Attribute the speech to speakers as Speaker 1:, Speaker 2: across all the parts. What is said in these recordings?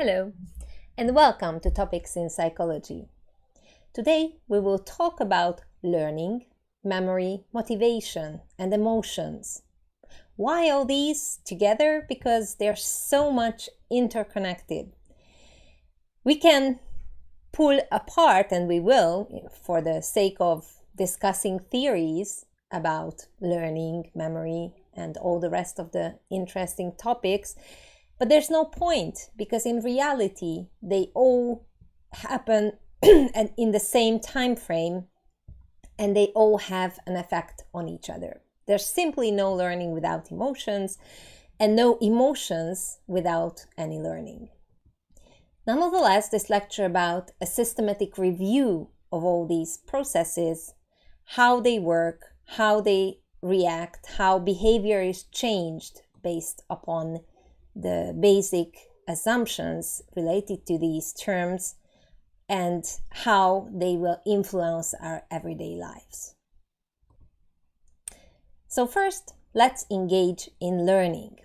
Speaker 1: Hello, and welcome to Topics in Psychology. Today we will talk about learning, memory, motivation, and emotions. Why all these together? Because they're so much interconnected. We can pull apart, and we will, for the sake of discussing theories about learning, memory, and all the rest of the interesting topics. But there's no point, because in reality, they all happen in the same time frame, and they all have an effect on each other. There's simply no learning without emotions, and no emotions without any learning. Nonetheless, this lecture about a systematic review of all these processes, how they work, how they react, how behavior is changed based upon the basic assumptions related to these terms, and how they will influence our everyday lives. So first, let's engage in learning.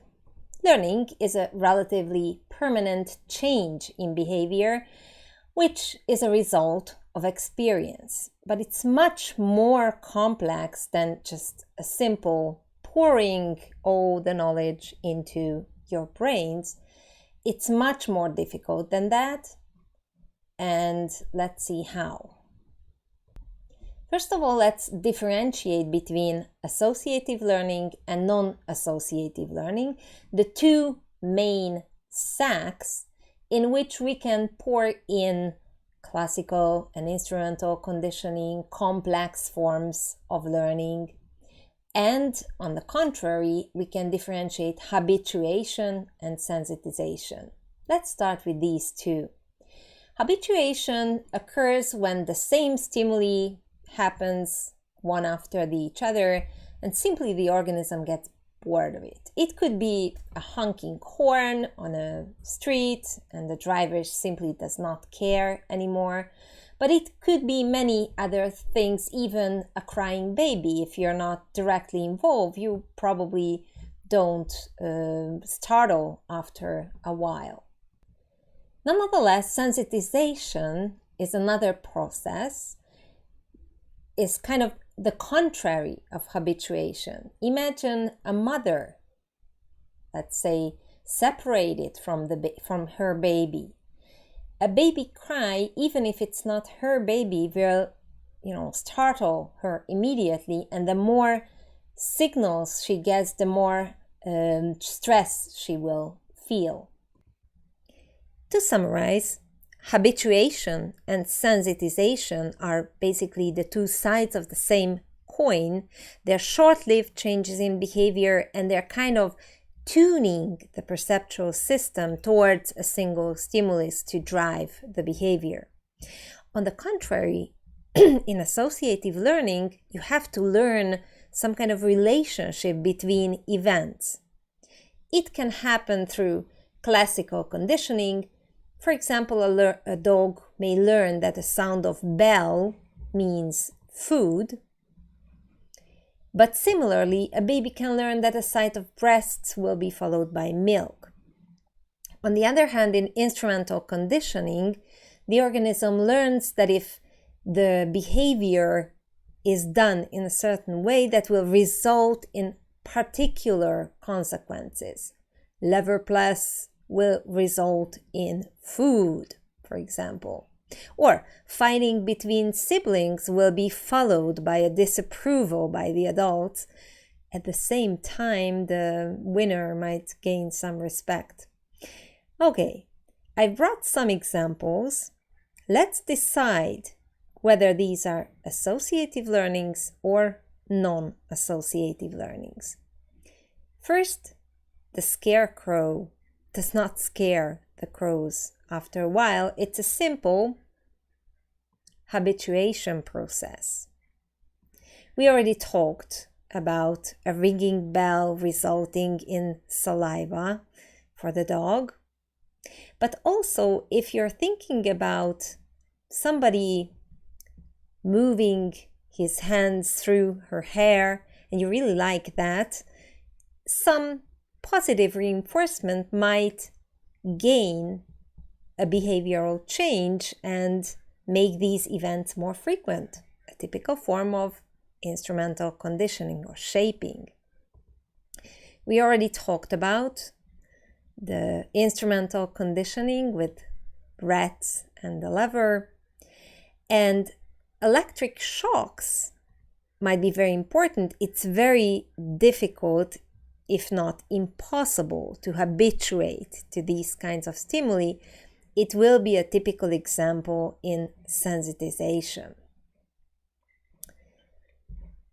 Speaker 1: Learning is a relatively permanent change in behavior, which is a result of experience. But it's much more complex than just a simple pouring all the knowledge into your brains. It's much more difficult than that, and let's see how. First of all, let's differentiate between associative learning and non-associative learning, the two main sacks in which we can pour in classical and instrumental conditioning, complex forms of learning. And on the contrary, we can differentiate habituation and sensitization. Let's start with these two. Habituation occurs when the same stimuli happens one after each other, and simply the organism gets bored of it. It could be a honking horn on a street and the driver simply does not care anymore. But it could be many other things, even a crying baby. If you're not directly involved, you probably don't startle after a while. Nonetheless, sensitization is another process. It's kind of the contrary of habituation. Imagine a mother, let's say, separated from her baby. A baby cry, even if it's not her baby, will, startle her immediately. And the more signals she gets, the more stress she will feel. To summarize, habituation and sensitization are basically the two sides of the same coin. They're short-lived changes in behavior, and they're kind of tuning the perceptual system towards a single stimulus to drive the behavior. On the contrary, in associative learning, you have to learn some kind of relationship between events. It can happen through classical conditioning. For example, a dog may learn that the sound of bell means food. But similarly, a baby can learn that the sight of breasts will be followed by milk. On the other hand, in instrumental conditioning, the organism learns that if the behavior is done in a certain way, that will result in particular consequences. Leverplas will result in food, for example. Or fighting between siblings will be followed by a disapproval by the adults. At the same time, the winner might gain some respect. Okay, I brought some examples. Let's decide whether these are associative learnings or non-associative learnings. First, the scarecrow does not scare the crows. After a while, it's a simple habituation process. We already talked about a ringing bell resulting in saliva for the dog. But also, if you're thinking about somebody moving his hands through her hair, and you really like that, some positive reinforcement might gain a behavioral change and make these events more frequent, a typical form of instrumental conditioning or shaping. We already talked about the instrumental conditioning with rats and the lever, and electric shocks might be very important. It's very difficult, if not impossible, to habituate to these kinds of stimuli. It will be a typical example in sensitization.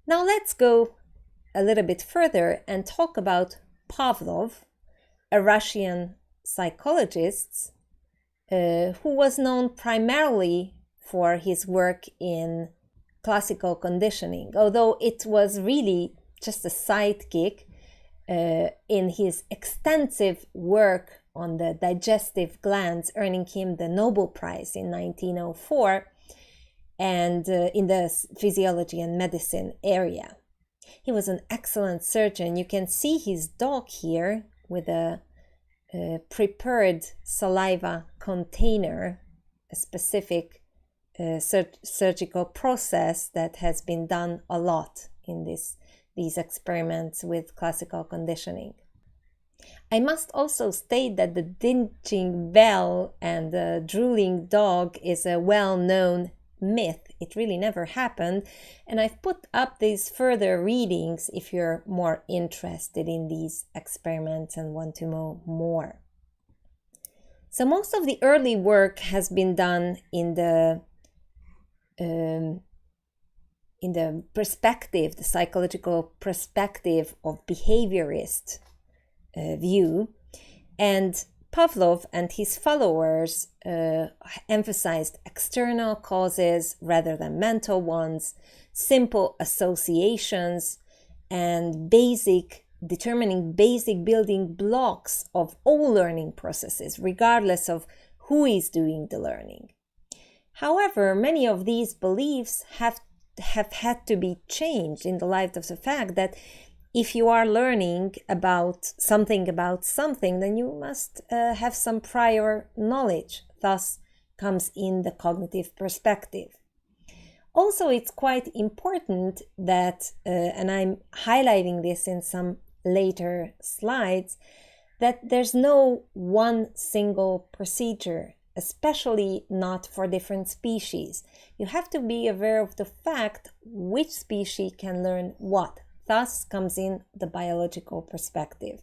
Speaker 1: Now let's go a little bit further and talk about Pavlov, a Russian psychologist who was known primarily for his work in classical conditioning, although it was really just a sidekick in his extensive work on the digestive glands, earning him the Nobel Prize in 1904, and in the physiology and medicine area. He was an excellent surgeon. You can see his dog here with a prepared saliva container, a specific surgical process that has been done a lot in these experiments with classical conditioning. I must also state that the dinching bell and the drooling dog is a well-known myth. It really never happened, and I've put up these further readings if you're more interested in these experiments and want to know more. So most of the early work has been done in the perspective, the psychological perspective of behaviorist view, and Pavlov and his followers emphasized external causes rather than mental ones, simple associations, and determining basic building blocks of all learning processes, regardless of who is doing the learning. However, many of these beliefs have had to be changed in the light of the fact that if you are learning about something, then you must have some prior knowledge. Thus comes in the cognitive perspective. Also, it's quite important that, and I'm highlighting this in some later slides, that there's no one single procedure, especially not for different species. You have to be aware of the fact which species can learn what. Thus comes in the biological perspective.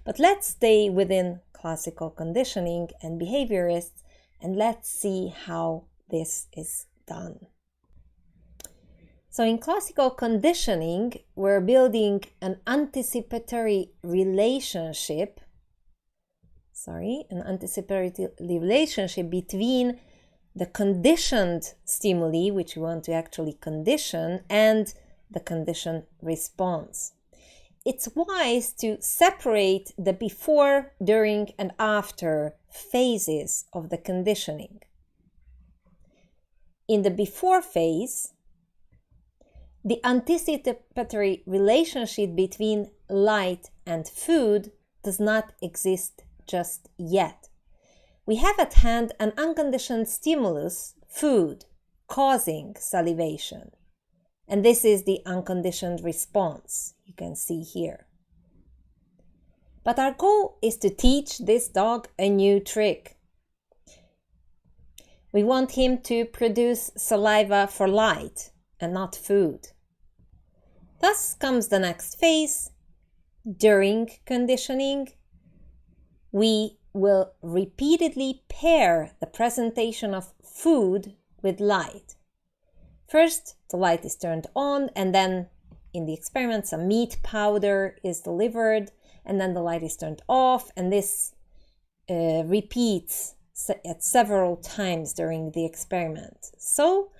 Speaker 1: But let's stay within classical conditioning and behaviorists, and let's see how this is done. So in classical conditioning, we're building an anticipatory relationship between the conditioned stimuli, which we want to actually condition, and the conditioned response. It's wise to separate the before, during, and after phases of the conditioning. In the before phase, the anticipatory relationship between light and food does not exist just yet. We have at hand an unconditioned stimulus, food, causing salivation. And this is the unconditioned response you can see here. But our goal is to teach this dog a new trick. We want him to produce saliva for light and not food. Thus comes the next phase. During conditioning, we will repeatedly pair the presentation of food with light. First, the light is turned on, and then in the experiment, some meat powder is delivered, and then the light is turned off, and this repeats at several times during the experiment. So,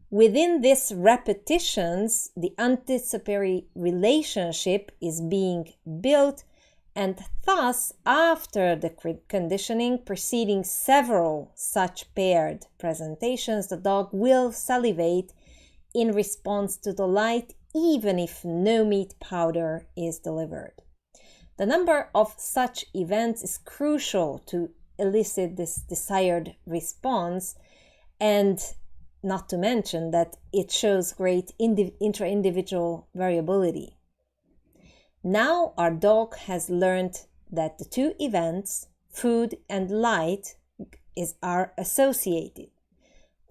Speaker 1: within these repetitions, the anticipatory relationship is being built, and thus, after the conditioning, preceding several such paired presentations, the dog will salivate in response to the light, even if no meat powder is delivered. The number of such events is crucial to elicit this desired response, and not to mention that it shows great intra-individual variability. Now our dog has learned that the two events, food and light, are associated.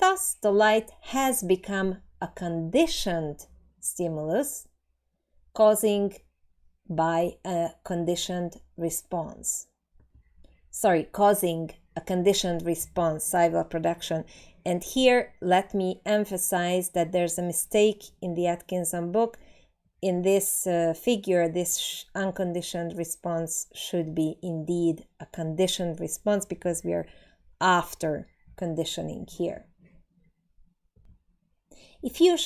Speaker 1: Thus, the light has become a conditioned stimulus, causing a conditioned response, salival production. And here, let me emphasize that there's a mistake in the Atkinson book. In this figure, this unconditioned response should be indeed a conditioned response, because we are after conditioning here. If you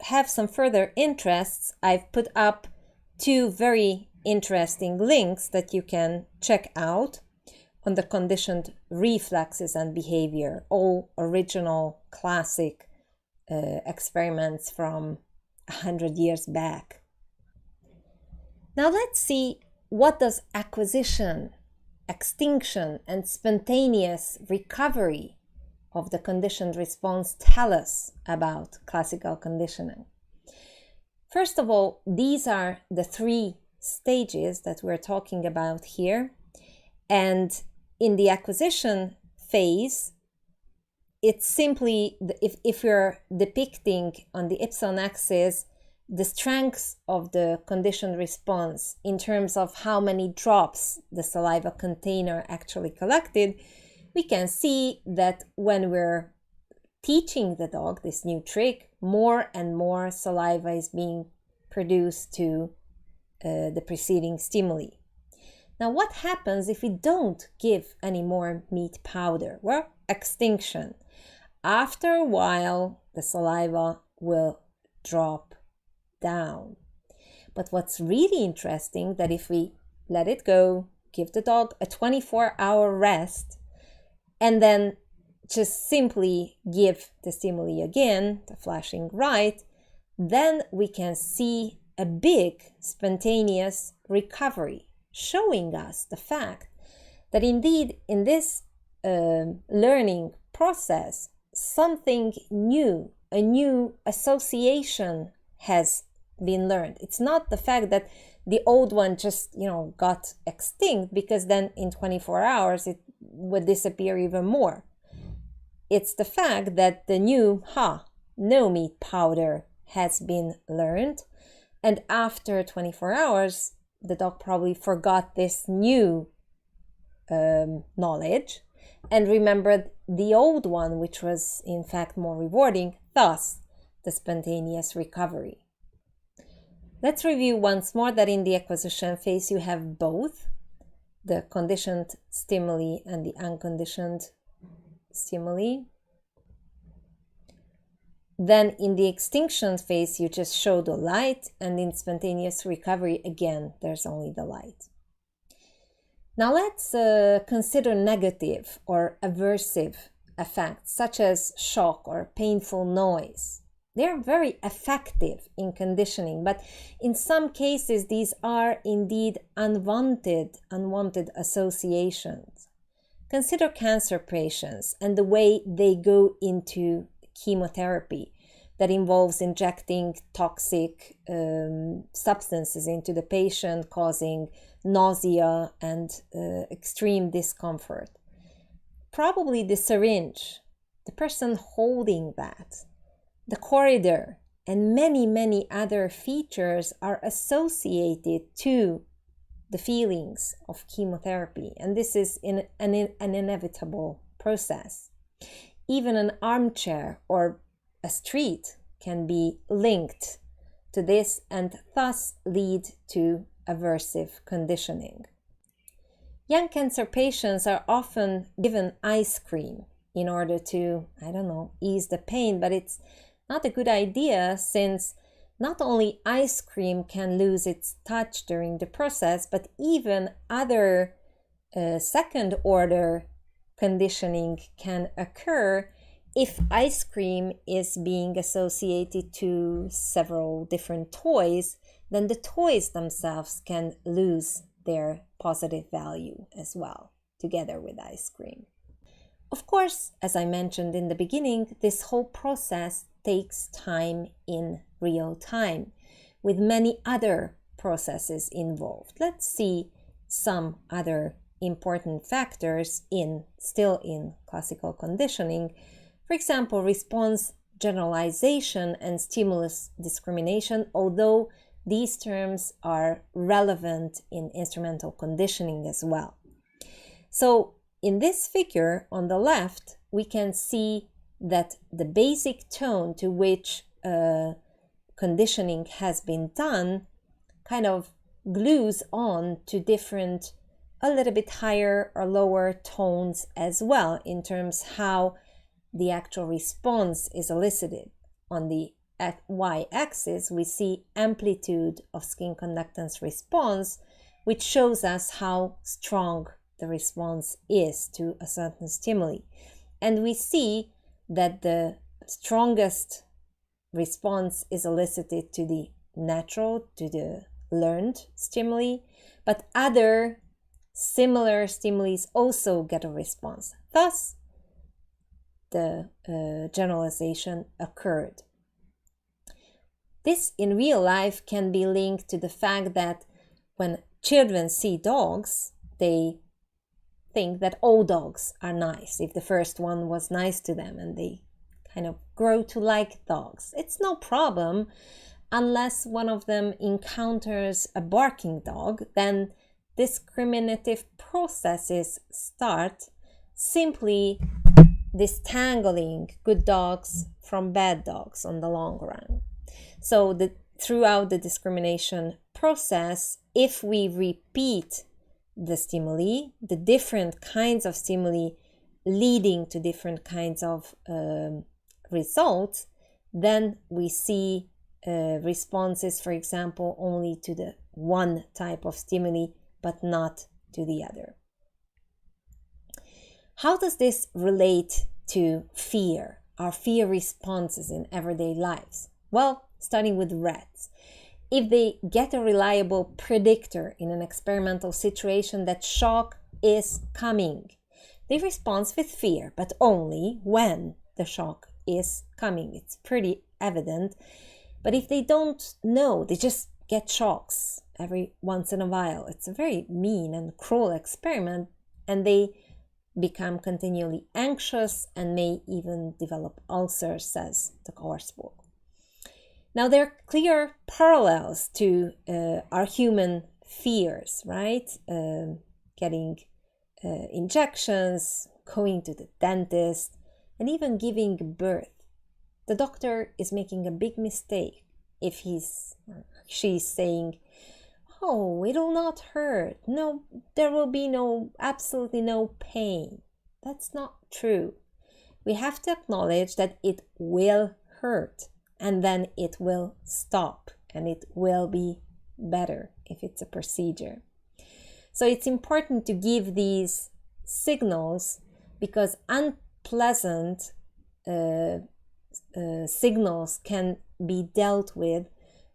Speaker 1: have some further interests, I've put up two very interesting links that you can check out on the conditioned reflexes and behavior, all original classic experiments from 100 years back. Now let's see, what does acquisition, extinction, and spontaneous recovery of the conditioned response tell us about classical conditioning? First of all, these are the three stages that we're talking about here. And in the acquisition phase, it's simply, if you're depicting on the ipsilon axis the strength of the conditioned response in terms of how many drops the saliva container actually collected, we can see that when we're teaching the dog this new trick, more and more saliva is being produced to the preceding stimuli. Now, what happens if we don't give any more meat powder? Well, extinction. After a while, the saliva will drop down. But what's really interesting, that if we let it go, give the dog a 24-hour rest, and then just simply give the stimuli again, the flashing right, then we can see a big spontaneous recovery, showing us the fact that indeed in this learning process, something new, a new association has been learned. It's not the fact that the old one just, got extinct, because then in 24 hours it would disappear even more. It's the fact that the new, no meat powder has been learned. And after 24 hours, the dog probably forgot this new knowledge and remembered the old one, which was in fact more rewarding, thus the spontaneous recovery. Let's review once more that in the acquisition phase you have both the conditioned stimuli and the unconditioned stimuli. Then in the extinction phase, you just show the light, and in spontaneous recovery, again, there's only the light. Now let's consider negative or aversive effects, such as shock or painful noise. They're very effective in conditioning, but in some cases, these are indeed unwanted associations. Consider cancer patients and the way they go into chemotherapy that involves injecting toxic substances into the patient, causing nausea and extreme discomfort. Probably the syringe, the person holding that, the corridor, and many, many other features are associated to the feelings of chemotherapy, and this is an inevitable process. Even an armchair or a street can be linked to this and thus lead to aversive conditioning. Young cancer patients are often given ice cream in order to, ease the pain, but it's not a good idea, since not only ice cream can lose its touch during the process, but even other second order conditioning can occur if ice cream is being associated to several different toys. Then the toys themselves can lose their positive value as well. together with ice cream. Of course, as I mentioned in the beginning, this whole process takes time in real time, with many other processes involved. Let's see some other important factors still in classical conditioning. For example, response generalization and stimulus discrimination, although these terms are relevant in instrumental conditioning as well. So in this figure on the left, we can see that the basic tone to which conditioning has been done kind of glues on to different, a little bit higher or lower tones as well, in terms how the actual response is elicited. On the y-axis, we see amplitude of skin conductance response, which shows us how strong the response is to a certain stimuli. And we see that the strongest response is elicited to the natural, to the learned stimuli, but other similar stimuli also get a response. Thus, the generalization occurred. This in real life can be linked to the fact that when children see dogs, they think that all dogs are nice if the first one was nice to them, and they kind of grow to like dogs. It's no problem unless one of them encounters a barking dog, then discriminative processes start, simply disentangling good dogs from bad dogs on the long run. So throughout the discrimination process, if we repeat the stimuli, the different kinds of stimuli leading to different kinds of results, then we see responses, for example, only to the one type of stimuli, but not to the other. How does this relate to fear, our fear responses in everyday lives? Well, starting with rats. If they get a reliable predictor in an experimental situation that shock is coming, they respond with fear, but only when the shock is coming. It's pretty evident. But if they don't know, they just get shocks every once in a while. It's a very mean and cruel experiment, and they become continually anxious and may even develop ulcers, says the course book. Now, there are clear parallels to our human fears, right? Getting injections, going to the dentist, and even giving birth. The doctor is making a big mistake if she's saying, "Oh, it will not hurt. No, there will be absolutely no pain." That's not true. We have to acknowledge that it will hurt, and then it will stop, and it will be better if it's a procedure. So it's important to give these signals, because unpleasant signals can be dealt with,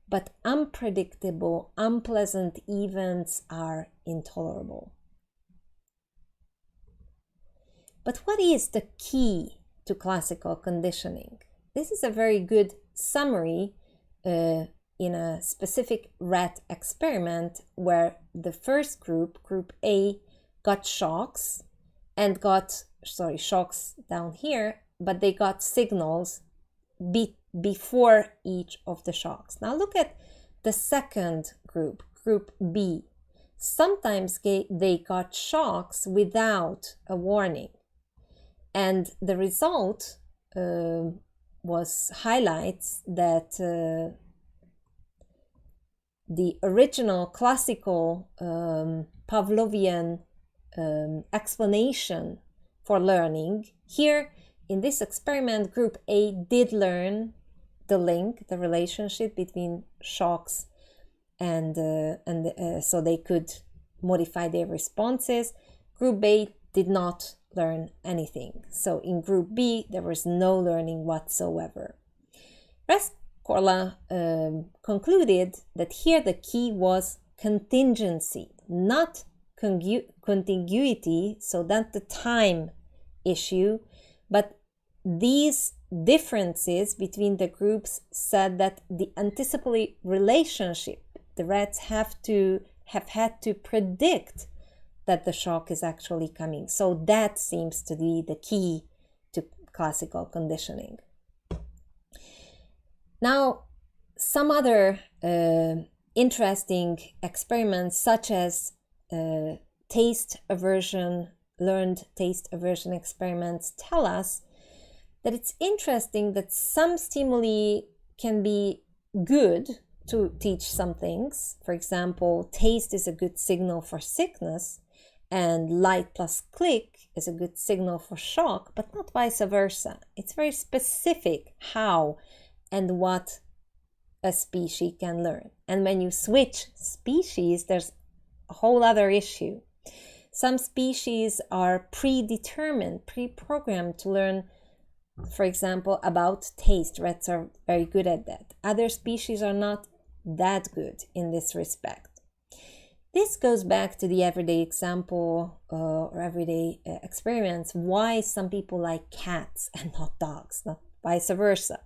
Speaker 1: but unpredictable, unpleasant events are intolerable. But what is the key to classical conditioning? This is a very good summary in a specific rat experiment where the first group A, got shocks and shocks down here, but they got signals before each of the shocks. Now look at the second group B. Sometimes they got shocks without a warning, and the result highlights that the original classical Pavlovian explanation for learning. Here in this experiment, group A did learn the relationship between shocks and so they could modify their responses. Group B did not learn anything. So in group B, there was no learning whatsoever. Rescorla concluded that here the key was contingency, not contiguity, so not the time issue, but these differences between the groups said that the anticipatory relationship, the rats have had to predict that the shock is actually coming. So that seems to be the key to classical conditioning. Now, some other interesting experiments, such as learned taste aversion experiments, tell us that it's interesting that some stimuli can be good to teach some things. For example, taste is a good signal for sickness, and light plus click is a good signal for shock, but not vice versa. It's very specific how and what a species can learn. And when you switch species, there's a whole other issue. Some species are predetermined, pre-programmed to learn, for example, about taste. Rats are very good at that. Other species are not that good in this respect. This goes back to the everyday example or everyday experiments, why some people like cats and not dogs, not vice versa.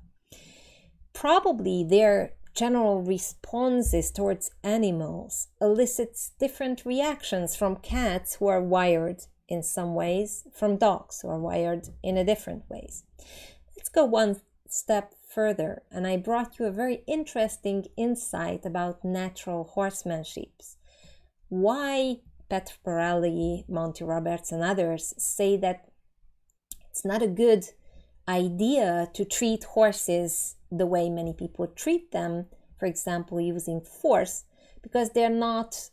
Speaker 1: Probably their general responses towards animals elicits different reactions from cats who are wired in some ways, from dogs who are wired in a different ways. Let's go one step further, and I brought you a very interesting insight about natural horsemanship. Why Parelli, Monty Roberts, and others say that it's not a good idea to treat horses the way many people treat them, for example, using force, because they're not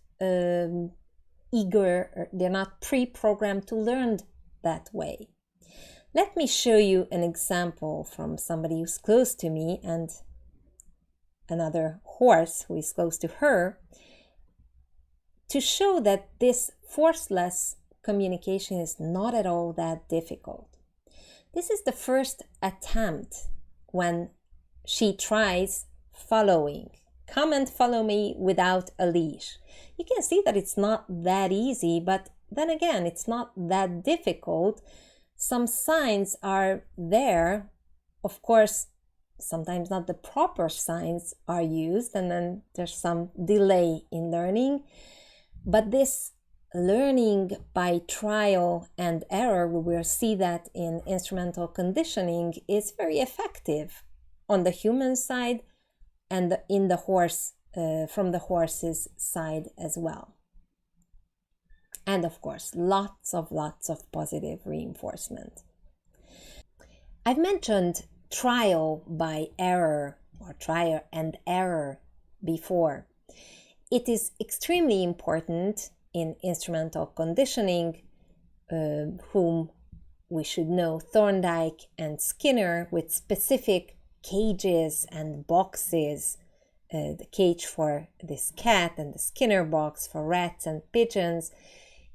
Speaker 1: eager, they're not pre-programmed to learn that way. Let me show you an example from somebody who's close to me and another horse who is close to her, to show that this forceless communication is not at all that difficult. This is the first attempt when she tries following. Come and follow me without a leash. You can see that it's not that easy, but then again, it's not that difficult. Some signs are there. Of course, sometimes not the proper signs are used, and then there's some delay in learning. But this learning by trial and error, we will see that in instrumental conditioning, is very effective on the human side and in the horse, from the horse's side as well. And of course, lots of positive reinforcement. I've mentioned trial by error or trial and error before. It is extremely important in instrumental conditioning, whom we should know Thorndike and Skinner, with specific cages and boxes, the cage for this cat and the Skinner box for rats and pigeons,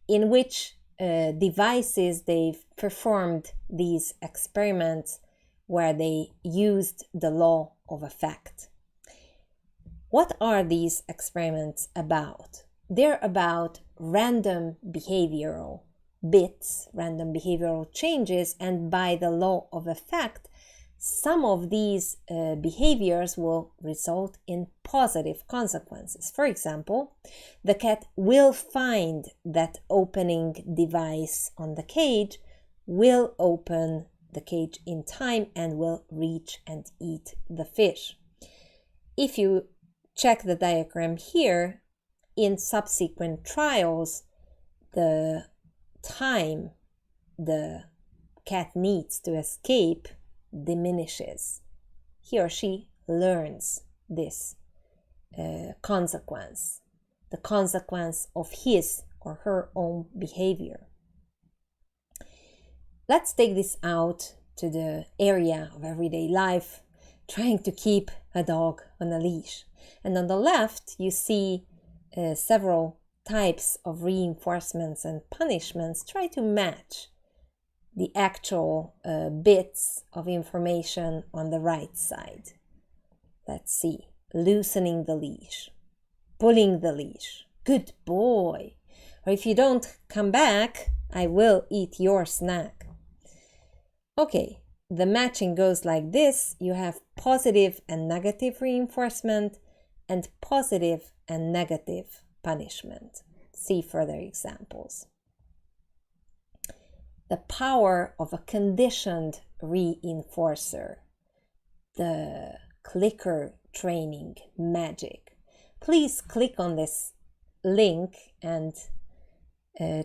Speaker 1: in which devices they've performed these experiments where they used the law of effect. What are these experiments about? They're about random behavioral bits, random behavioral changes, and by the law of effect, some of these behaviors will result in positive consequences. For example, the cat will find that opening device on the cage, will open the cage in time, and will reach and eat the fish. If you check the diagram here, in subsequent trials, the time the cat needs to escape diminishes. He or she learns this consequence, the consequence of his or her own behavior. Let's take this out to the area of everyday life, trying to keep a dog on a leash. And on the left, you see several types of reinforcements and punishments. Try to match the actual bits of information on the right side. Let's see. Loosening the leash, pulling the leash, good boy, Or if you don't come back, I will eat your snack. Okay, the matching goes like this. You have positive and negative reinforcement and positive and negative punishment. See further examples. The power of a conditioned reinforcer. The clicker training magic. Please click on this link and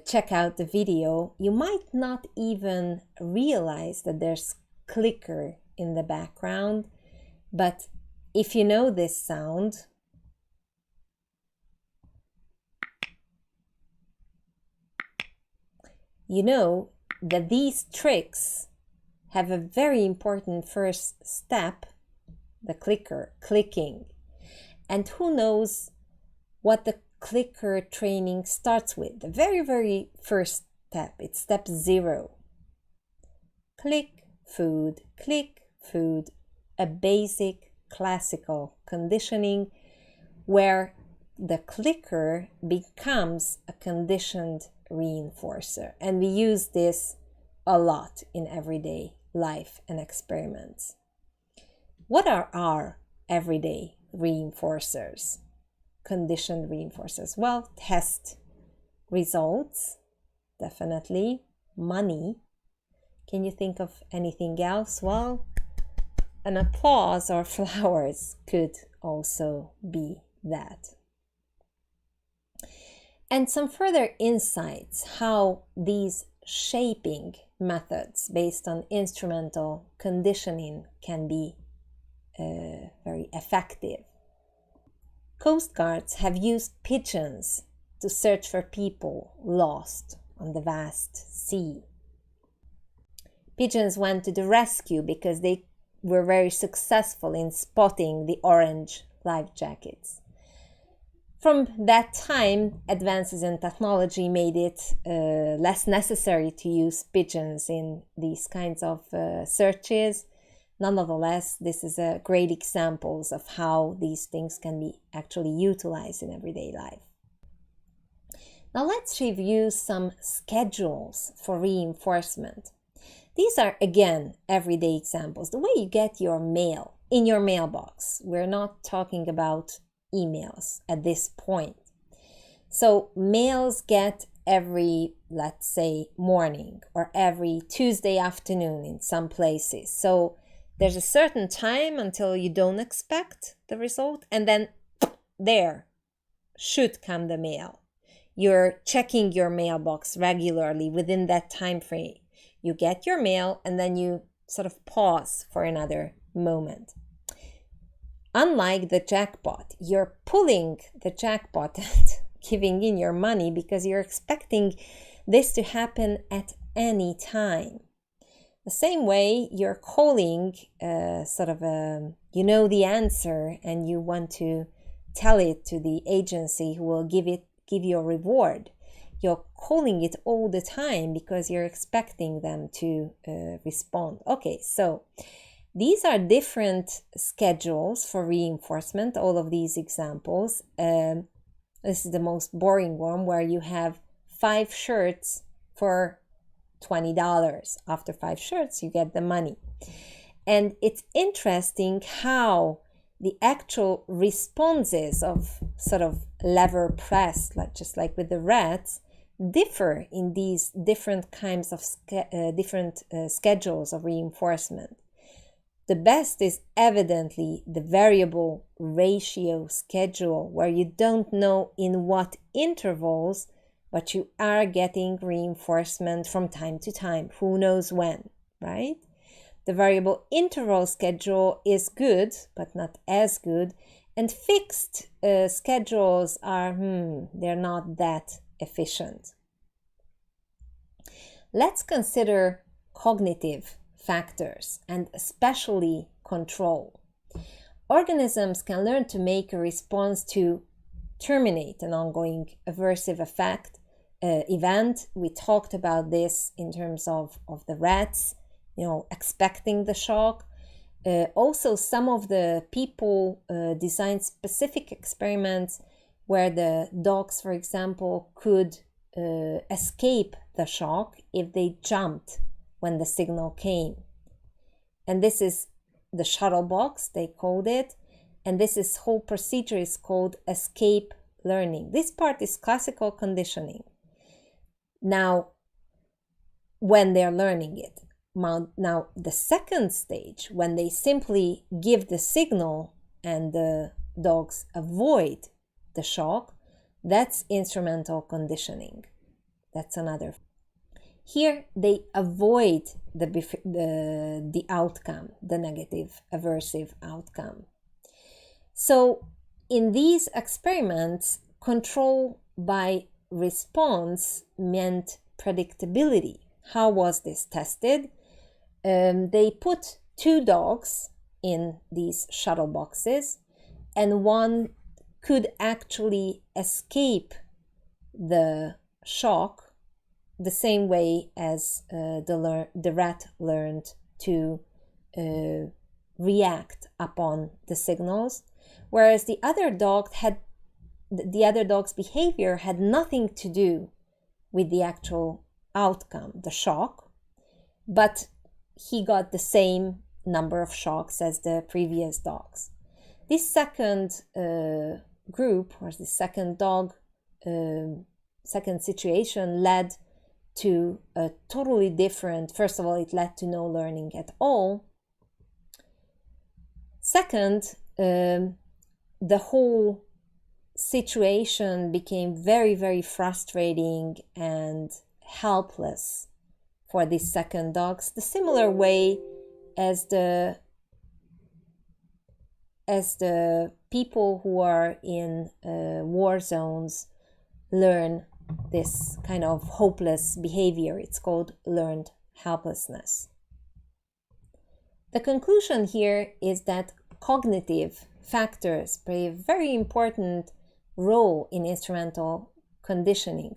Speaker 1: check out the video. You might not even realize that there's clicker in the background, but if you know this sound, you know that these tricks have a very important first step, the clicker, clicking. And who knows what the clicker training starts with? The very, very first step. It's step 0. Click, food, a basic classical conditioning where the clicker becomes a conditioned reinforcer. And we use this a lot in everyday life and experiments. What are our everyday reinforcers? Conditioned reinforcers. Well, test results, definitely. Money. Can you think of anything else? Well, an applause or flowers could also be that. And some further insights how these shaping methods based on instrumental conditioning can be very effective. Coast guards have used pigeons to search for people lost on the vast sea. Pigeons went to the rescue because they were very successful in spotting the orange life jackets. From that time, advances in technology made it less necessary to use pigeons in these kinds of searches. Nonetheless, this is a great example of how these things can be actually utilized in everyday life. Now let's review some schedules for reinforcement. These are, again, everyday examples. The way you get your mail in your mailbox. We're not talking about emails at this point. So mails get every, let's say, morning or every Tuesday afternoon in some places. So there's a certain time until you don't expect the result, and then there should come the mail. You're checking your mailbox regularly within that time frame. You get your mail and then you sort of pause for another moment. Unlike the jackpot, you're pulling the jackpot and giving in your money because you're expecting this to happen at any time. The same way you're calling you know the answer and you want to tell it to the agency who will give you a reward. You're calling it all the time because you're expecting them to respond. Okay, so these are different schedules for reinforcement, all of these examples. This is the most boring one where you have 5 shirts for $20. After 5 shirts, you get the money. And it's interesting how the actual responses of sort of lever press, just like with the rats, differ in these different kinds of schedules of reinforcement. The best is evidently the variable ratio schedule, where you don't know in what intervals, but you are getting reinforcement from time to time. Who knows when, right? The variable interval schedule is good, but not as good. And fixed schedules are, they're not that efficient. Let's consider cognitive factors and especially control. Organisms can learn to make a response to terminate an ongoing aversive event. We talked about this in terms of the rats, expecting the shock. Also, some of the people designed specific experiments where the dogs, for example, could escape the shock if they jumped when the signal came. And this is the shuttle box, they called it. And this whole procedure is called escape learning. This part is classical conditioning. Now, when they're learning it. Now, the second stage, when they simply give the signal and the dogs avoid the shock, that's instrumental conditioning. That's another. Here, they avoid the outcome, the negative, aversive outcome. So, in these experiments, control by response meant predictability. How was this tested? They put 2 dogs in these shuttle boxes, and one could actually escape the shock the same way as the rat learned to react upon the signals, whereas the other dog's behavior had nothing to do with the actual outcome, the shock, but he got the same number of shocks as the previous dogs. This second group, or the second dog, second situation led to a totally different, first of all, it led to no learning at all. Second, the whole situation became very, very frustrating and helpless for these second dogs, the similar way as the people who are in war zones learn this kind of hopeless behavior. It's called learned helplessness. The conclusion here is that cognitive factors play a very important role in instrumental conditioning,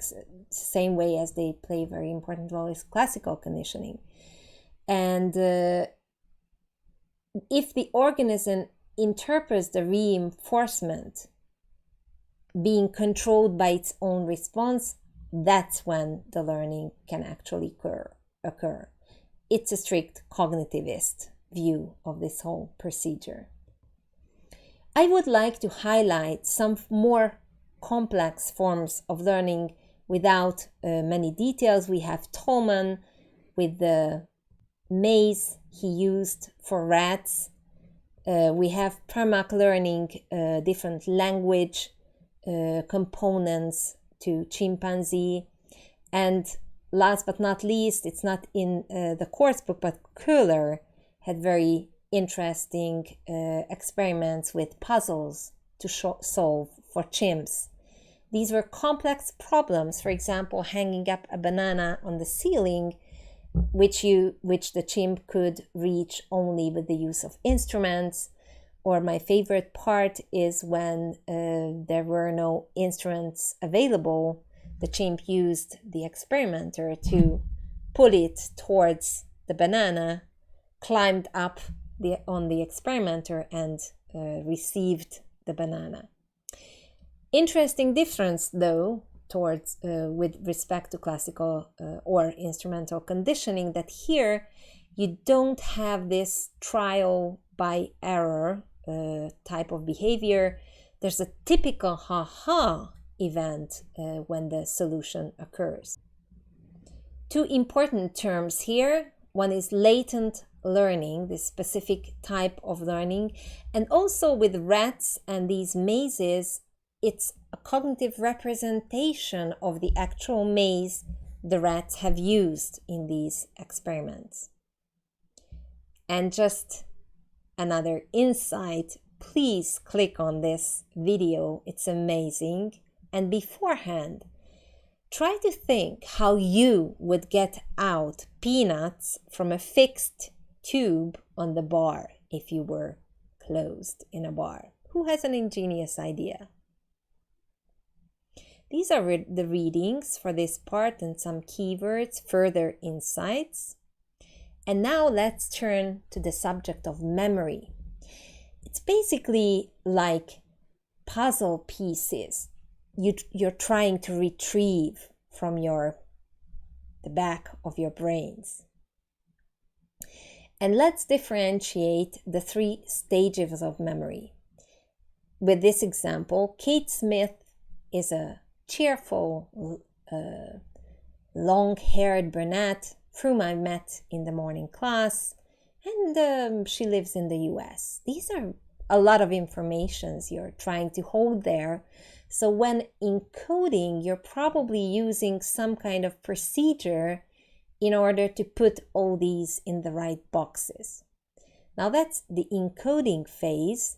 Speaker 1: same way as they play a very important role in classical conditioning. And if the organism interprets the reinforcement being controlled by its own response, that's when the learning can actually occur. It's a strict cognitivist view of this whole procedure. I would like to highlight some more complex forms of learning without many details. We have Tolman with the maze he used for rats. We have Pramac learning different language components to chimpanzee. And last but not least, it's not in the course book, but Köhler had very interesting experiments with puzzles to solve for chimps. These were complex problems, for example, hanging up a banana on the ceiling, which the chimp could reach only with the use of instruments. Or my favorite part is when there were no instruments available, the chimp used the experimenter to pull it towards the banana, climbed up on the experimenter, and received the banana. Interesting difference, though, towards with respect to classical or instrumental conditioning, that here you don't have this trial by error type of behavior. There's a typical ha-ha event when the solution occurs. 2 important terms here. One is latent learning, this specific type of learning, and also with rats and these mazes, it's a cognitive representation of the actual maze the rats have used in these experiments. And just another insight, please click on this video, it's amazing. And beforehand, try to think how you would get out peanuts from a fixed tube on the bar if you were closed in a bar. Who has an ingenious idea? These are the readings for this part and some keywords, further insights. And now let's turn to the subject of memory. It's basically like puzzle pieces you're trying to retrieve from the back of your brains. And let's differentiate the 3 stages of memory. With this example, Kate Smith is a cheerful, long-haired brunette whom I met in the morning class, and she lives in the US. These are a lot of informations you're trying to hold there. So when encoding, you're probably using some kind of procedure in order to put all these in the right boxes. Now that's the encoding phase,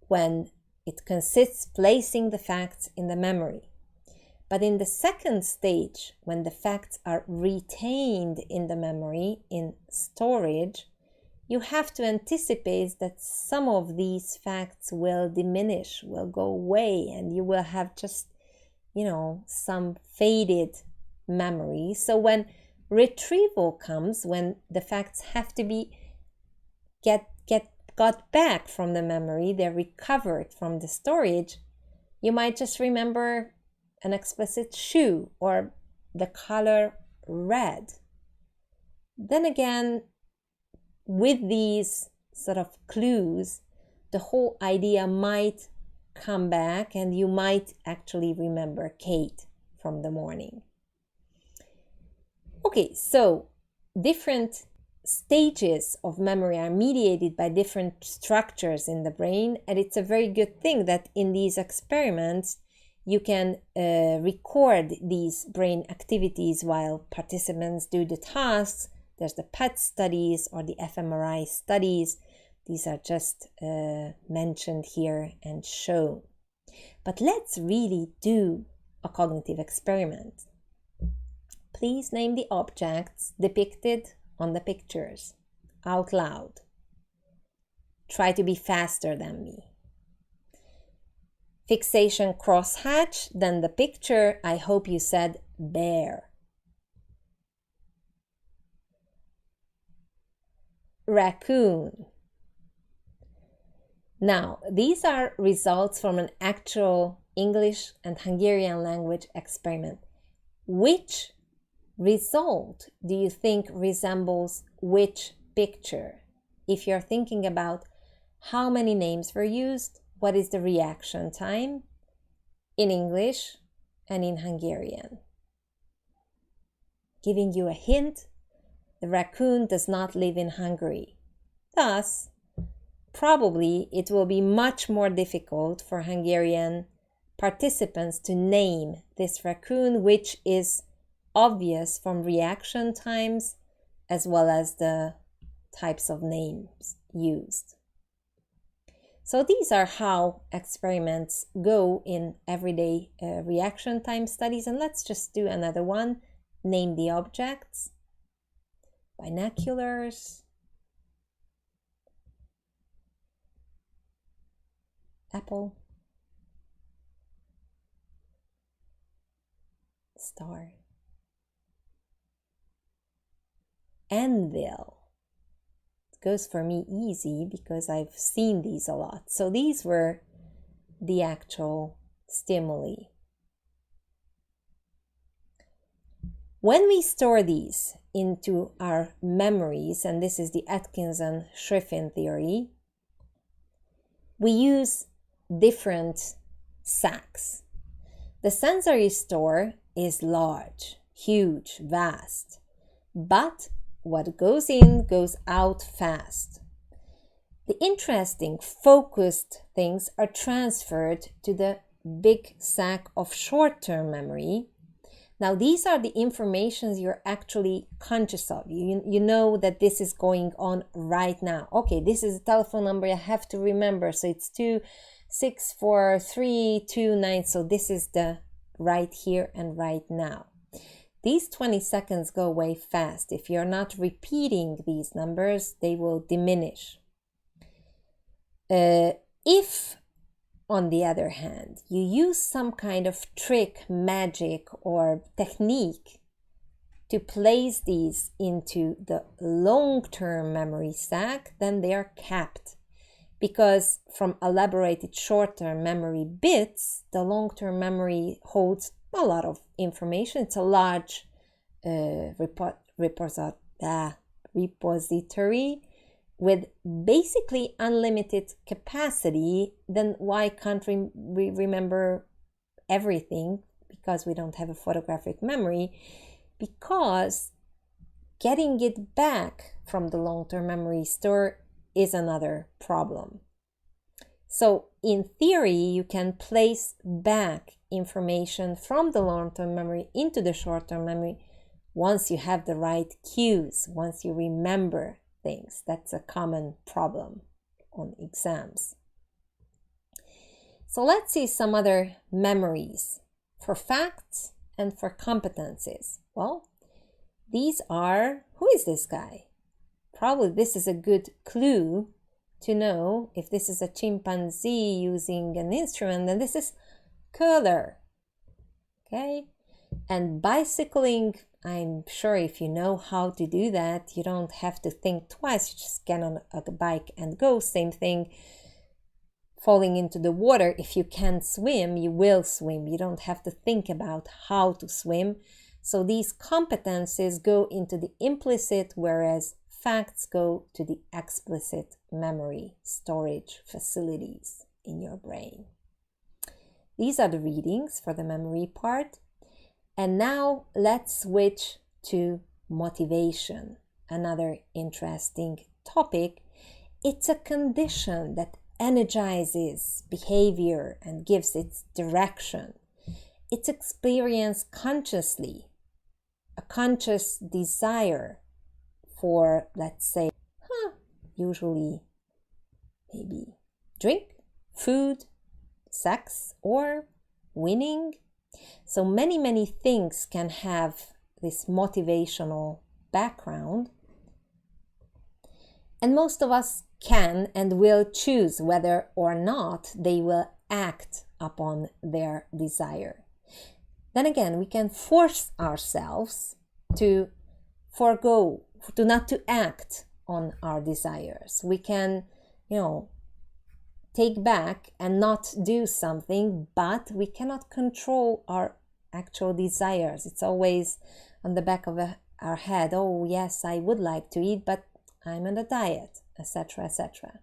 Speaker 1: when it consists placing the facts in the memory. But in the second stage, when the facts are retained in the memory in storage, you have to anticipate that some of these facts will diminish, will go away, and you will have just, some faded memory. So when retrieval comes, when the facts have to be got back from the memory, they're recovered from the storage, you might just remember an explicit shoe or the color red. Then again, with these sort of clues, the whole idea might come back and you might actually remember Kate from the morning. Okay, so different stages of memory are mediated by different structures in the brain, and it's a very good thing that in these experiments you can record these brain activities while participants do the tasks. There's the PET studies or the fMRI studies. These are just mentioned here and shown. But let's really do a cognitive experiment. Please name the objects depicted on the pictures out loud. Try to be faster than me. Fixation crosshatch, then the picture. I hope you said bear. Raccoon. Now, these are results from an actual English and Hungarian language experiment. Which result do you think resembles which picture? If you're thinking about how many names were used, what is the reaction time in English and in Hungarian? Giving you a hint, the raccoon does not live in Hungary. Thus, probably it will be much more difficult for Hungarian participants to name this raccoon, which is obvious from reaction times as well as the types of names used. So these are how experiments go in everyday reaction time studies. And let's just do another one. Name the objects. Binoculars. Apple. Star. Anvil. Goes for me easy because I've seen these a lot. So these were the actual stimuli. When we store these into our memories, and this is the Atkinson-Schriffin theory, we use different sacks. The sensory store is large, huge, vast, but what goes in goes out fast. The interesting, focused things are transferred to the big sack of short-term memory. Now, these are the informations you're actually conscious of. You know that this is going on right now. Okay, this is a telephone number I have to remember. So it's 264-329. So this is the right here and right now. These 20 seconds go away fast. If you're not repeating these numbers, they will diminish. If, on the other hand, you use some kind of trick, magic, or technique to place these into the long-term memory stack, then they are capped. Because from elaborated short-term memory bits, the long-term memory holds a lot of information. It's a large repository with basically unlimited capacity. Then why can't we remember everything? Because we don't have a photographic memory. Because getting it back from the long-term memory store is another problem. So in theory, you can place back information from the long-term memory into the short-term memory once you have the right cues, once you remember things. That's a common problem on exams. So let's see some other memories for facts and for competencies. Well, these are, who is this guy? Probably this is a good clue to know if this is a chimpanzee using an instrument, then this is curler. Okay? And bicycling, I'm sure if you know how to do that, you don't have to think twice. You just get on a bike and go. Same thing, falling into the water. If you can't swim, you will swim. You don't have to think about how to swim. So these competencies go into the implicit, whereas facts go to the explicit memory storage facilities in your brain. These are the readings for the memory part. And now let's switch to motivation, another interesting topic. It's a condition that energizes behavior and gives it direction. It's experienced consciously, a conscious desire for, let's say, usually maybe drink, food, sex, or winning. So many things can have this motivational background. And most of us can and will choose whether or not they will act upon their desire. Then again, we can force ourselves to forego, to not to act on our desires. We can, take back and not do something, but we cannot control our actual desires. It's always on the back of our head. Oh, yes, I would like to eat, but I'm on a diet, etc., etc.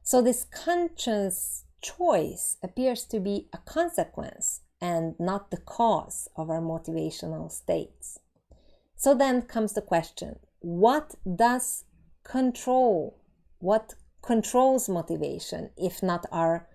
Speaker 1: So this conscious choice appears to be a consequence and not the cause of our motivational states. So then comes the question, what controls motivation if not our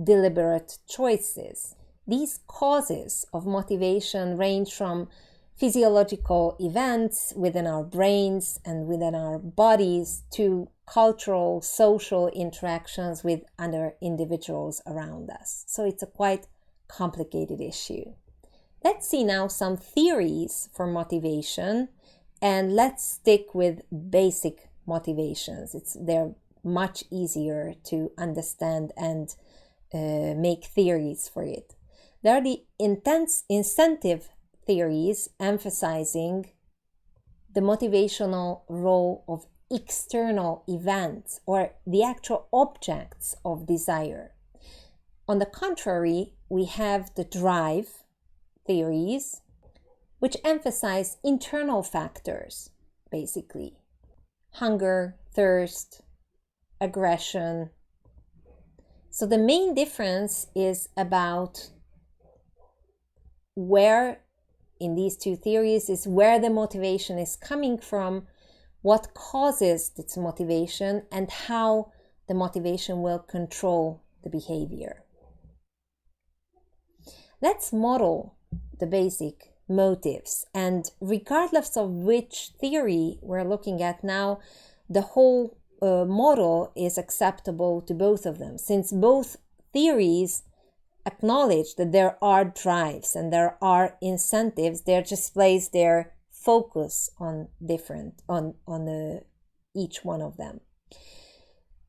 Speaker 1: deliberate choices? These causes of motivation range from physiological events within our brains and within our bodies to cultural, social interactions with other individuals around us. So it's a quite complicated issue. Let's see now some theories for motivation, and let's stick with basic motivations. They're much easier to understand and make theories for it. There are the incentive theories emphasizing the motivational role of external events or the actual objects of desire. On the contrary, we have the drive theories, which emphasize internal factors, basically hunger, thirst, aggression. So the main difference is about where, in these two theories, is where the motivation is coming from, what causes its motivation, and how the motivation will control the behavior. Let's model the basic motives, and regardless of which theory we're looking at now, the whole model is acceptable to both of them, since both theories acknowledge that there are drives and there are incentives. They just place their focus on each one of them.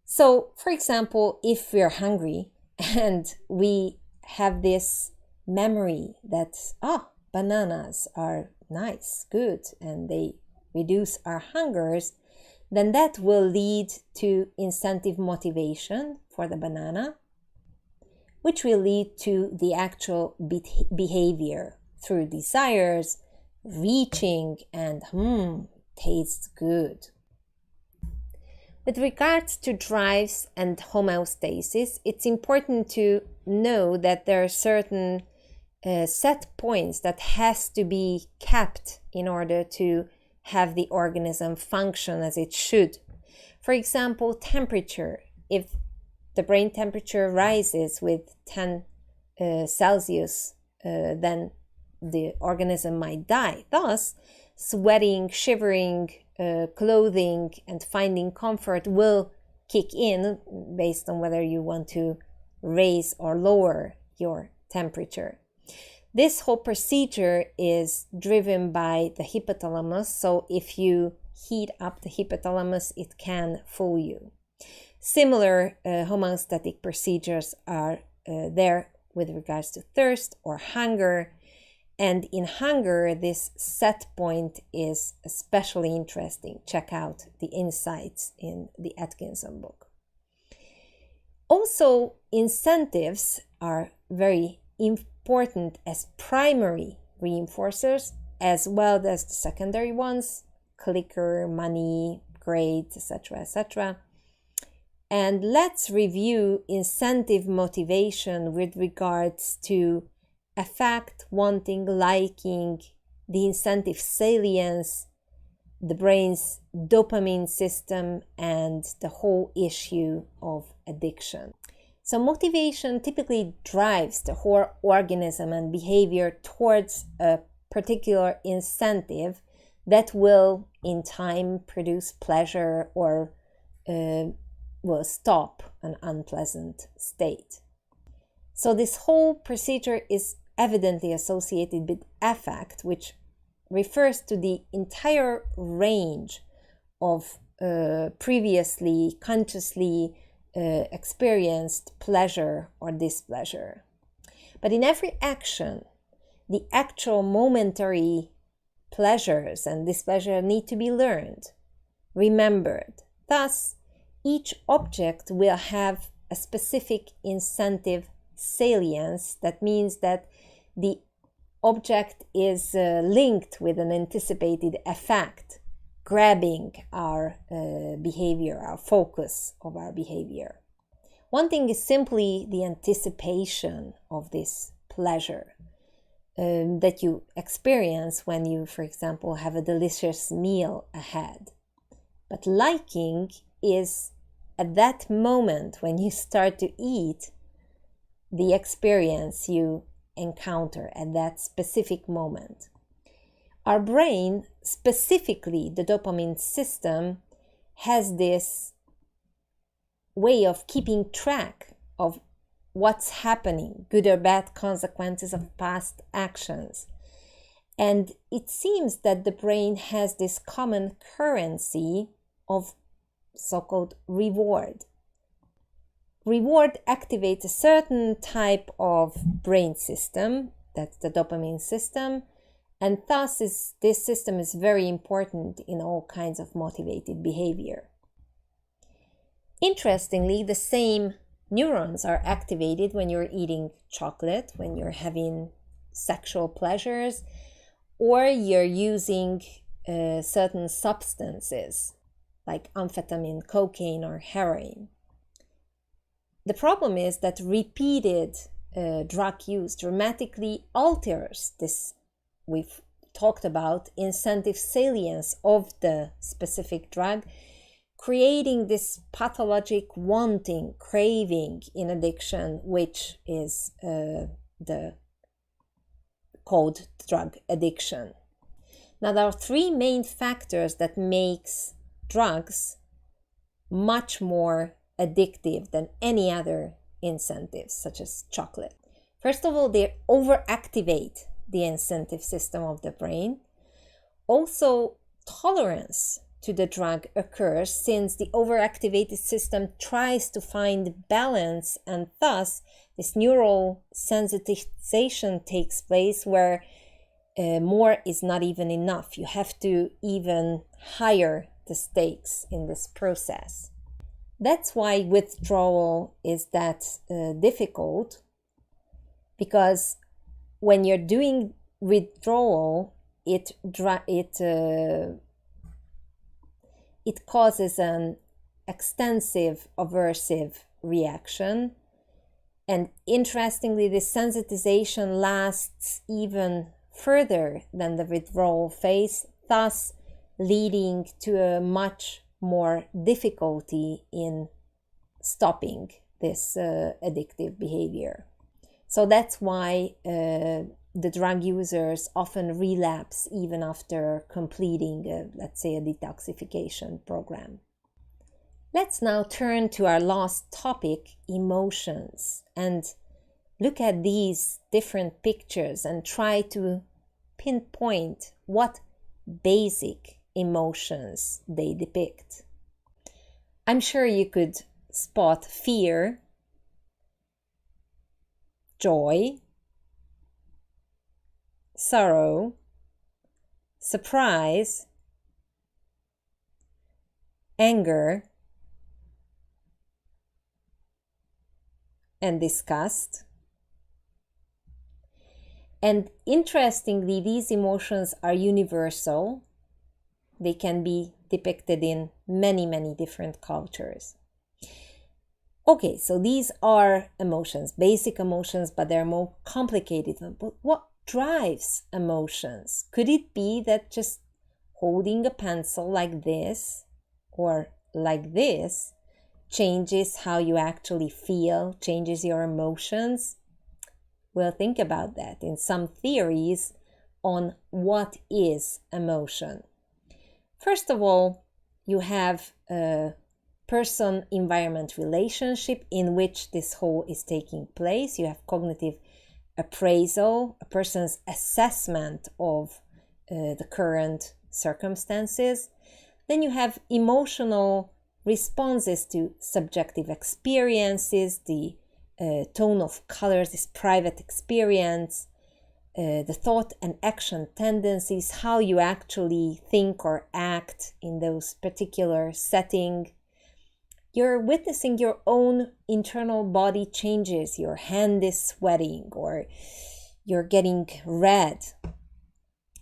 Speaker 1: So, for example, if we're hungry and we have this memory that bananas are nice, good, and they reduce our hungers, then that will lead to incentive motivation for the banana. which will lead to the actual behavior through desires, reaching, and tastes good. With regards to drives and homeostasis, it's important to know that there are certain set points that has to be kept in order to have the organism function as it should. For example, temperature. If the brain temperature rises with 10 Celsius, then the organism might die. Thus, sweating, shivering, clothing, and finding comfort will kick in based on whether you want to raise or lower your temperature. This whole procedure is driven by the hypothalamus, so if you heat up the hypothalamus, it can fool you. Similar homeostatic procedures are there with regards to thirst or hunger. And in hunger, this set point is especially interesting. Check out the insights in the Atkinson book. Also, incentives are very important as primary reinforcers, as well as the secondary ones, clicker, money, grades, etc., etc. And let's review incentive motivation with regards to affect, wanting, liking, the incentive salience, the brain's dopamine system, and the whole issue of addiction. So motivation typically drives the whole organism and behavior towards a particular incentive that will in time produce pleasure or will stop an unpleasant state. So this whole procedure is evidently associated with affect, which refers to the entire range of previously consciously experienced pleasure or displeasure. But in every action, the actual momentary pleasures and displeasure need to be learned, remembered. Thus, each object will have a specific incentive salience. That means that the object is linked with an anticipated effect, grabbing our behavior, our focus of our behavior. One thing is simply the anticipation of this pleasure that you experience when you, for example, have a delicious meal ahead. But liking is at that moment when you start to eat, the experience you encounter at that specific moment. Our brain, specifically the dopamine system, has this way of keeping track of what's happening, good or bad consequences of past actions. And it seems that the brain has this common currency of so-called reward. Reward activates a certain type of brain system, that's the dopamine system, and thus this system is very important in all kinds of motivated behavior. Interestingly, the same neurons are activated when you're eating chocolate, when you're having sexual pleasures, or you're using certain substances like amphetamine, cocaine, or heroin. The problem is that repeated drug use dramatically alters this, we've talked about, incentive salience of the specific drug, creating this pathologic wanting, craving in addiction, which is called drug addiction. Now, there are three main factors that makes drugs much more addictive than any other incentives, such as chocolate. First of all, they overactivate the incentive system of the brain. Also, tolerance to the drug occurs since the overactivated system tries to find balance, and thus this neural sensitization takes place where more is not even enough. You have to even higher the stakes in this process. That's why withdrawal is that difficult, because when you're doing withdrawal, it causes an extensive aversive reaction. And interestingly, this sensitization lasts even further than the withdrawal phase, thus leading to a much more difficulty in stopping this addictive behavior. So that's why the drug users often relapse even after completing, let's say, a detoxification program. Let's now turn to our last topic, emotions, and look at these different pictures and try to pinpoint what basic emotions they depict. I'm sure you could spot fear, joy, sorrow, surprise, anger, and disgust. And interestingly, these emotions are universal. They can be depicted in many, many different cultures. Okay, so these are emotions, basic emotions, but they're more complicated. But what drives emotions? Could it be that just holding a pencil like this or like this changes how you actually feel, changes your emotions? We'll think about that in some theories on what is emotion. First of all, you have a person-environment relationship in which this whole is taking place. You have cognitive appraisal, a person's assessment of the current circumstances. Then you have emotional responses to subjective experiences, the tone of colors, this private experience, the thought and action tendencies, how you actually think or act in those particular settings. You're witnessing your own internal body changes. Your hand is sweating or you're getting red.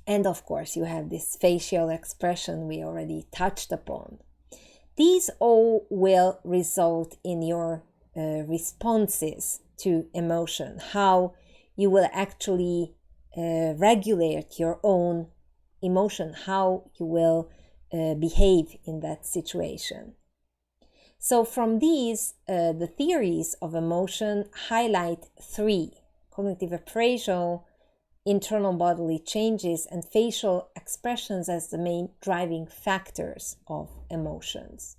Speaker 1: And of course, you have this facial expression we already touched upon. These all will result in your responses to emotion, how you will actually regulate your own emotion, how you will behave in that situation. So from these, the theories of emotion highlight three: cognitive appraisal, internal bodily changes, and facial expressions as the main driving factors of emotions.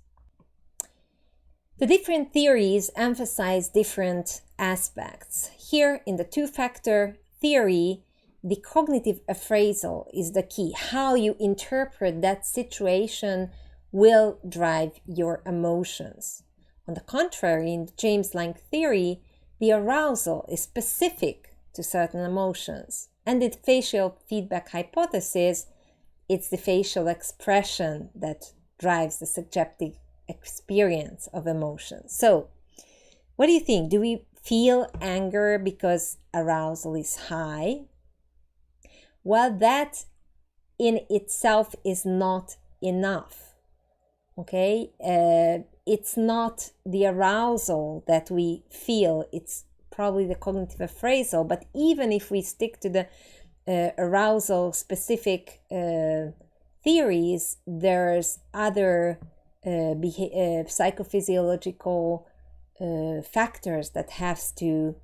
Speaker 1: The different theories emphasize different aspects. Here in the two-factor theory, the cognitive appraisal is the key. How you interpret that situation will drive your emotions. On the contrary, in the James Lange theory, the arousal is specific to certain emotions. And in the facial feedback hypothesis, it's the facial expression that drives the subjective experience of emotions. So, what do you think? Do we feel anger because arousal is high? Well, that in itself is not enough. Okay? It's not the arousal that we feel, it's probably the cognitive appraisal. But even if we stick to the arousal specific theories, there's other psychophysiological factors that have to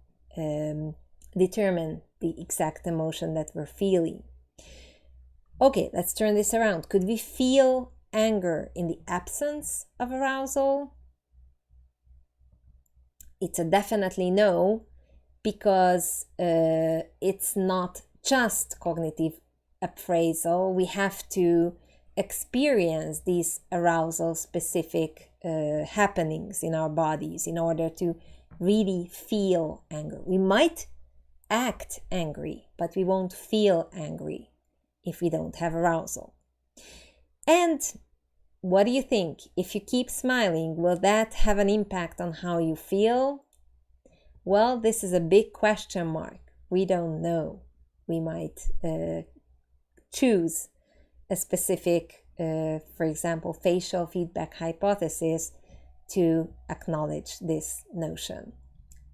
Speaker 1: determine the exact emotion that we're feeling. Okay, let's turn this around. Could we feel anger in the absence of arousal? It's a definitely no, because it's not just cognitive appraisal. We have to experience these arousal specific happenings in our bodies in order to really feel anger. We might act angry, but we won't feel angry if we don't have arousal. And what do you think? If you keep smiling, will that have an impact on how you feel? Well, this is a big question mark. we don't know. We might choose a specific, for example, facial feedback hypothesis to acknowledge this notion.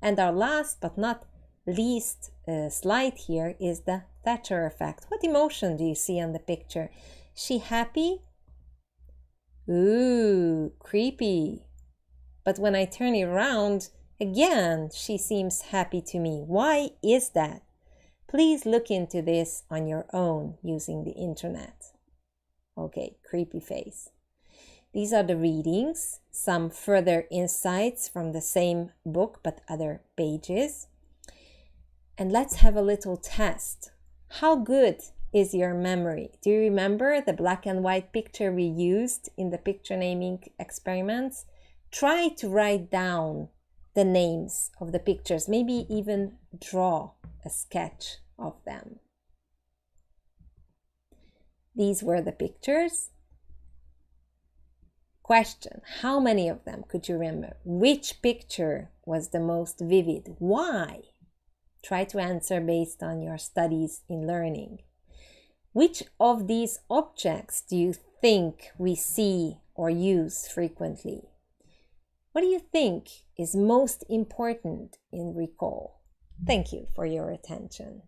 Speaker 1: And our last but not least slide here is the Thatcher effect. What emotion do you see on the picture? She happy? Ooh, creepy. But when I turn it around, again, she seems happy to me. Why is that? Please look into this on your own using the internet. Okay, creepy face. These are the readings, some further insights from the same book but other pages. And let's have a little test. How good is your memory? Do you remember the black and white picture we used in the picture naming experiments? Try to write down the names of the pictures, maybe even draw a sketch of them. These were the pictures. Question: how many of them could you remember? Which picture was the most vivid? Why? Try to answer based on your studies in learning. Which of these objects do you think we see or use frequently? What do you think is most important in recall? Thank you for your attention.